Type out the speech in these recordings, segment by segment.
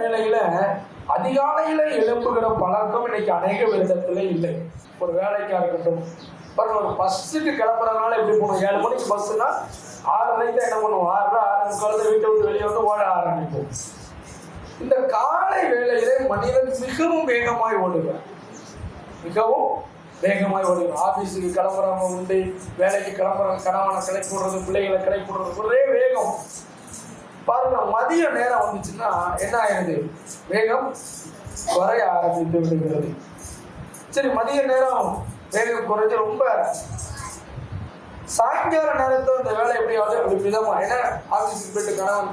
வேளையில அதிகாலையில எழுப்புகிற பழக்கம் இன்னைக்கு அநேக இடத்துல இல்லை. ஒரு வேலைக்கா இருக்கட்டும், ஒரு பஸ்ஸுக்கு கிளம்புறதுனால எப்படி போகணும், 7 மணிக்கு பஸ்ஸுனா 6:30 தான் என்ன பண்ணுவோம், 6:30 வீட்டை விட்டு வெளியே வந்து ஓட ஆரம்பிப்போம். இந்த காலை வேளையிலே மனிதன் மிகவும் வேகமாய் ஓடுகிறார், மிகவும் வேகமாய் ஓடுகிறார். ஆபீஸுக்கு கிளம்புறவங்க உண்டு, வேலைக்கு கிளம்புறவங்க, கணவனை கிளை போடுறது, பிள்ளைகளை கிளை போடுறது, ஒரே வேகம். பாருங்க, மதிய நேரம் வந்துச்சுன்னா என்ன ஆயிடுது, வேகம் குறைய ஆரம்பித்து விடுகிறது. சரி, மதிய நேரம் வேகம் குறைஞ்சு ரொம்ப சாயங்கால நேரத்தில் இந்த வேலை எப்படியாவது அப்படி விதமா, ஏன்னா ஆபீஸுக்கு போயிட்டு கணவன்,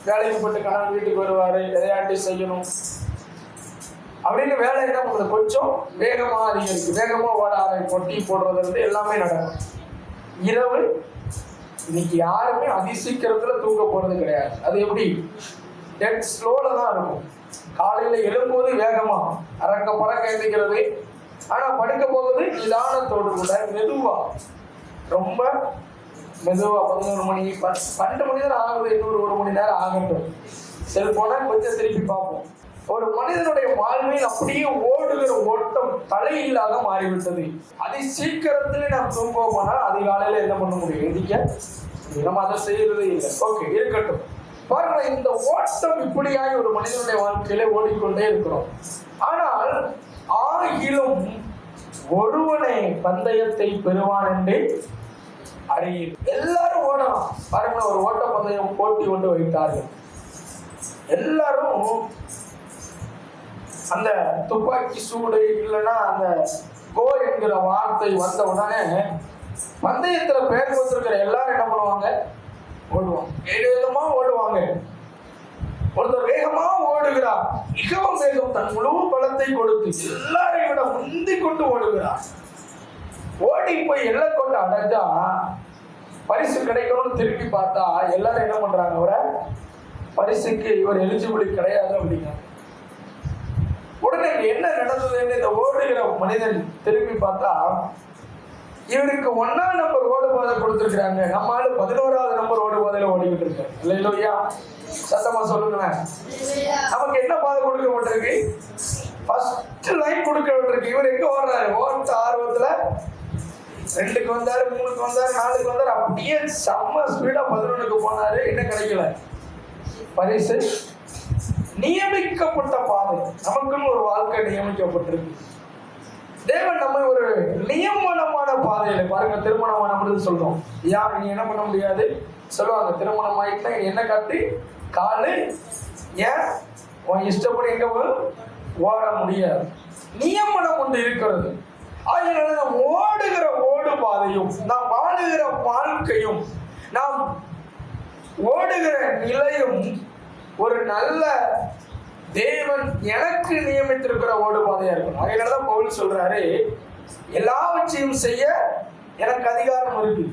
வேலைக்கு போயிட்டு கணவன் வீட்டுக்கு வருவாரு, எதையாட்டி செய்யணும் அப்படின்னு வேலை என்ன பண்ணுறது, கொஞ்சம் வேகமா அதிகரிக்கும், வேகமா ஓட ஆரம்பிப்போம். டீ போடுறது இருந்து எல்லாமே நடக்கும். இரவு இன்னைக்கு யாருமே அதிசீக்கிரத்துல தூங்க போறது கிடையாது. அது எப்படி, டெட் ஸ்லோல தான் இருக்கும். காலையில எழும்போது வேகமா அறக்க பறக்க எழுந்திக்கிறது, ஆனா படுக்க போவது நிதானத்தோடு கூட மெதுவா, ரொம்ப மெதுவா. 11 மணி 12 மணி நேரம் ஆகுது, இன்னொரு 1 மணி நேரம் ஆகட்டும், செல்போனை கொஞ்சம் திருப்பி பார்ப்போம். ஒரு மனிதனுடைய வாழ்வில் அப்படியே ஓடுகிற ஓட்டம் தலையில்லாத மாறிவிட்டது. அதை சீக்கிரத்திலே நாம் தூங்க போனால் அதிகாலையில என்ன பண்ண முடியும், எதிக்க நம்ம அதை செய்யறதே இல்லை. ஓகே, இருக்கட்டும். பாருங்க, இந்த ஓட்டம் இப்படியாய் ஒரு மனிதனுடைய வாழ்க்கையில ஓடிக்கொண்டே இருக்கிறோம். ஆனால் ஆகிலும் ஒருவனை பந்தயத்தை பெறுவான் என்று அறிய. எல்லாரும் ஓடலாம். பாருங்க, ஒரு ஓட்ட பந்தயம் போட்டி கொண்டு வைத்தார்கள். எல்லாரும் அந்த துப்பாக்கி சூடு இல்லைன்னா அந்த கோ என்கிற வார்த்தை வந்த உடனே பந்தயத்துல பெயர் கொடுத்திருக்கிற எல்லாரும் என்ன பண்ணுவாங்க, ஓடுவாங்க, வேகமா ஓடுவாங்க. ஒருத்தர் வேகமா ஓடுகிறார், மிகவும் வேகம், தன் முழு பலத்தை கொடுத்து எல்லாரையும் விட முந்தி கொண்டு ஓடுகிறார். ஓடி போய் எல்லை கொண்டு அடைஞ்சா பரிசு கிடைக்கணும்னு திருப்பி பார்த்தா எல்லாரும் என்ன பண்றாங்க, அவரை பரிசுக்கு இவர் எலிஜிபிலிட்டி கிடையாது அப்படிங்க. உடனே என்ன நடந்ததுன்னு இந்த ஓடுகிற மனிதன் திரும்பி பார்த்தா இவருக்கு 1ஆம் நம்பர் ஓடுபாதை கொடுத்துருக்காங்க, நம்மளால 11ஆவது நம்பர் ஓடுபாதையில ஓடிக்கிட்டு இருக்காரு. இல்லையா, சத்தமா சொல்லுங்களேன். நமக்கு என்ன பாதை கொடுக்கப்பட்டிருக்கு, ஃபர்ஸ்ட் லைன் கொடுக்கப்பட்டிருக்கு. இவர் எங்க ஓடுறாரு, ஓட்ட ஆர்வத்துல 2க்கு வந்தாரு, 3க்கு வந்தாரு, 4க்கு வந்தாரு, அப்படியே செம்ம ஸ்பீடா 11க்கு போனாரு. என்ன கிடைக்கல, பரிசு. நியமிக்கப்பட்ட பாதை, நமக்குன்னு ஒரு வாழ்க்கை நியமிக்கப்பட்டிருக்கு. தேவன் நம்ம ஒரு நியமனமான பாதையில, பாருங்க, திருமணமான சொல்றோம், யார் நீ என்ன பண்ண முடியாது சொல்லுவாங்க, திருமணம் ஆயிட்டா என்ன காட்டி காலு ஏன் உன் இஷ்டப்படி எங்க ஓட முடியாது. நியமனம் ஒன்று இருக்கிறது. அதனால நாம் ஓடுகிற ஓடு பாதையும், நாம் வாழுகிற வாழ்க்கையும், நாம் ஓடுகிற நிலையும் ஒரு நல்ல தேவன் எனக்கு நியமித்திருக்கிற ஓடுபாதையா இருக்கணும். அதனாலதான் பவுல் சொல்றாரு, எல்லாவற்றையும் செய்ய எனக்கு அதிகாரம் இருக்கு,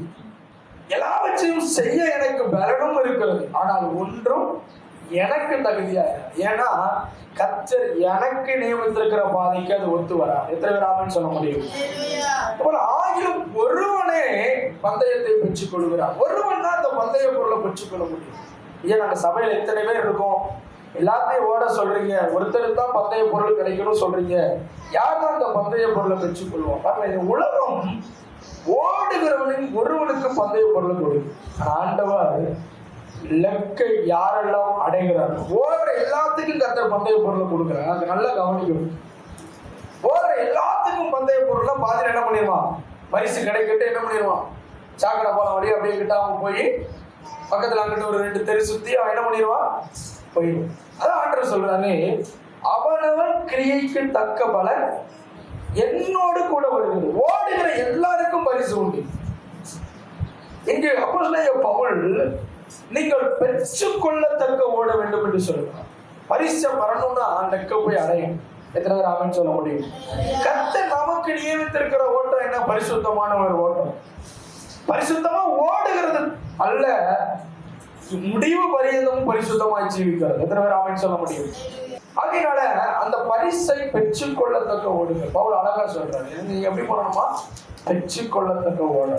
எல்லாவற்றையும் செய்ய எனக்கு பலனும் இருக்கிறது, ஆனால் ஒன்றும் எனக்கு தகுதியா. ஏன்னா கர்த்தர் எனக்கு நியமித்திருக்கிற பாதைக்கு அது ஒத்து வராது. எத்தனை பேர் ஆமென் சொல்ல முடியும்? ஆகிலும் ஒருவனே பந்தயத்தை பெற்றுக் கொள்கிறார். ஒருவன் தான் அந்த பந்தய பொருளை பெற்றுக்கொள்ள முடியும். ஏன் நாங்க சபையில எத்தனை பேர் இருக்கோம், எல்லாத்தையும் ஓட சொல்றீங்க, ஒருத்தருக்கு தான் பந்தய பொருள் கிடைக்கணும் சொல்றீங்க, யார் தான் அந்த பந்தய பொருளை பெற்றுக் கொள்வோம்? பாருங்க, உலகம் ஓடுகிறவனின் ஒருவனுக்கு பந்தய பொருளை கொடுக்கும். ஆண்டவர் இலக்கை யாரெல்லாம் அடைகிறார்கள், ஓடுற எல்லாத்துக்கும் கர்த்தர் பந்தய பொருளை கொடுக்குறாங்க. அது நல்லா கவனிக்கணும். ஓடுற எல்லாத்துக்கும் பந்தய பொருளை பாதியில் என்ன பண்ணிடுவான், பரிசு கிடைக்கிட்டு என்ன பண்ணிடுவான், சாக்கடை போன வழி அப்படியே கிட்ட அவன் போய் பக்கத்துல அங்கிட்ட ஒரு 2 தெரு சுத்தி அவன் என்ன பண்ணிடுவான், போயிடும். அதான் ஆண்டவர் சொல்றாரு, அவனவன் கிரியைக்கு தக்க பலன் என்னோடு கூட வருகிறது. ஓடுகிற எல்லாருக்கும் பரிசு உண்டு. இங்கே அப்போஸ்தலனாகிய பவுல் நீங்கள் பெற்றுக்கொள்ளத்தக்க ஓட வேண்டும் என்று சொல்லுவார். பரிசை வரணும்னா அந்த போய் அடையும். எத்தனை பேர் ஆமென் சொல்ல முடியும்? கர்த்தர் நமக்கு நியமித்திருக்கிற ஓட்டம் என்ன, பரிசுத்தமான ஒரு ஓட்டம். பரிசுத்தமா ஓடுகிறது அல்ல, முடிவு பரியந்தமும் பரிசுத்தமாய் ஜீவிக்கிறது. எத்தனை பேர் ஆமென் சொல்ல முடியும்? அதனால அந்த பரிசை பெற்றுக்கொள்ளத்தக்க ஓடுங்க. பவுல் அழகா சொல்றாரு, நீங்க எப்படி பண்ணணுமா, பெற்றுக்கொள்ளத்தக்க ஓட.